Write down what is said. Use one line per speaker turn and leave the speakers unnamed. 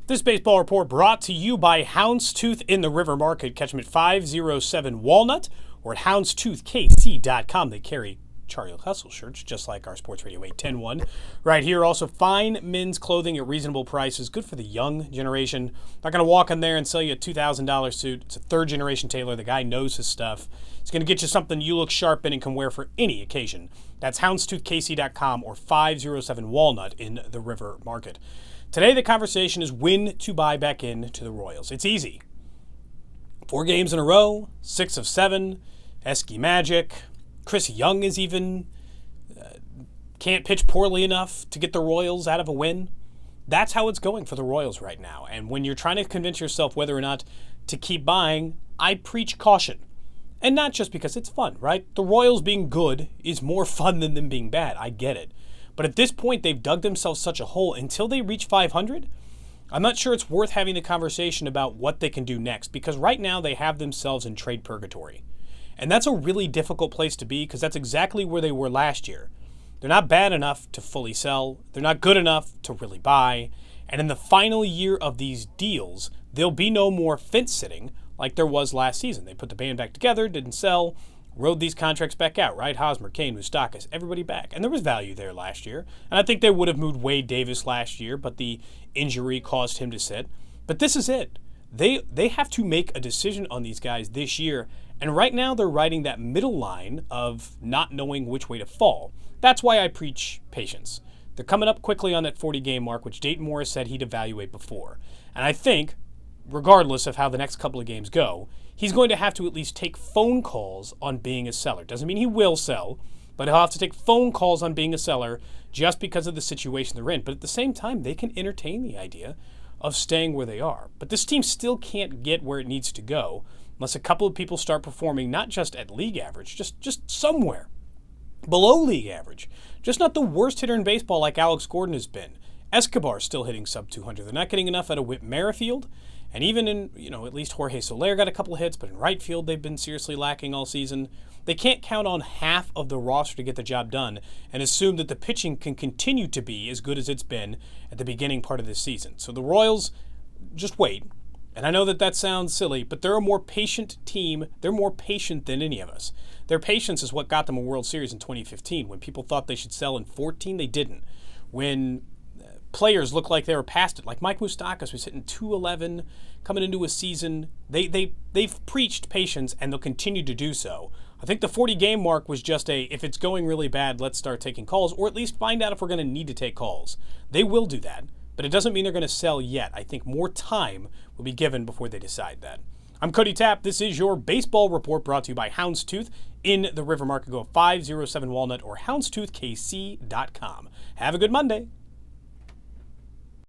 This baseball report brought to you by Houndstooth in the River Market. Catch them at 507 Walnut or at houndstoothkc.com. They carry Charlie Hustle shirts, just like our Sports Radio 810 one. Right here, also fine men's clothing at reasonable prices. Good for the young generation. Not going to walk in there and sell you a $2,000 suit. It's a third-generation tailor. The guy knows his stuff. He's going to get you something you look sharp in and can wear for any occasion. That's houndstoothkc.com or 507 Walnut in the River Market. Today, the conversation is when to buy back into the Royals. It's easy. 4 games in a row, 6 of 7, Esky Magic. Chris Young is even can't pitch poorly enough to get the Royals out of a win. That's how it's going for the Royals right now. And when you're trying to convince yourself whether or not to keep buying, I preach caution. And not just because it's fun, right? The Royals being good is more fun than them being bad. I get it. But at this point, they've dug themselves such a hole. Until they reach 500, I'm not sure it's worth having the conversation about what they can do next, because right now they have themselves in trade purgatory. And that's a really difficult place to be, because that's exactly where they were last year. They're not bad enough to fully sell. They're not good enough to really buy. And in the final year of these deals, there'll be no more fence sitting like there was last season. They put the band back together, didn't sell, rode these contracts back out, right? Hosmer, Kane, Moustakas, everybody back. And there was value there last year. And I think they would have moved Wade Davis last year, but the injury caused him to sit. But this is it. They have to make a decision on these guys this year. And right now they're riding that middle line of not knowing which way to fall. That's why I preach patience. They're coming up quickly on that 40-game mark, which Dayton Morris said he'd evaluate before. And I think, regardless of how the next couple of games go, he's going to have to at least take phone calls on being a seller. Doesn't mean he will sell, but he'll have to take phone calls on being a seller just because of the situation they're in. But at the same time, they can entertain the idea of staying where they are. But this team still can't get where it needs to go unless a couple of people start performing not just at league average, just somewhere below league average. Just not the worst hitter in baseball like Alex Gordon has been. Escobar's still hitting sub 200. They're not getting enough out of Whit Merrifield. And even in, at least Jorge Soler got a couple of hits, but in right field they've been seriously lacking all season. They can't count on half of the roster to get the job done and assume that the pitching can continue to be as good as it's been at the beginning part of this season. So the Royals, just wait. And I know that sounds silly, but they're a more patient team. They're more patient than any of us. Their patience is what got them a World Series in 2015. When people thought they should sell in 14, they didn't. When players looked like they were past it, like Mike Moustakas was hitting 211 coming into a season, they've preached patience, and they'll continue to do so. I think the 40-game mark was just if it's going really bad, let's start taking calls, or at least find out if we're going to need to take calls. They will do that, but it doesn't mean they're going to sell yet. I think more time will be given before they decide that. I'm Cody Tapp. This is your baseball report brought to you by Houndstooth in the River Market. Go 507 Walnut or houndstoothkc.com. Have a good Monday.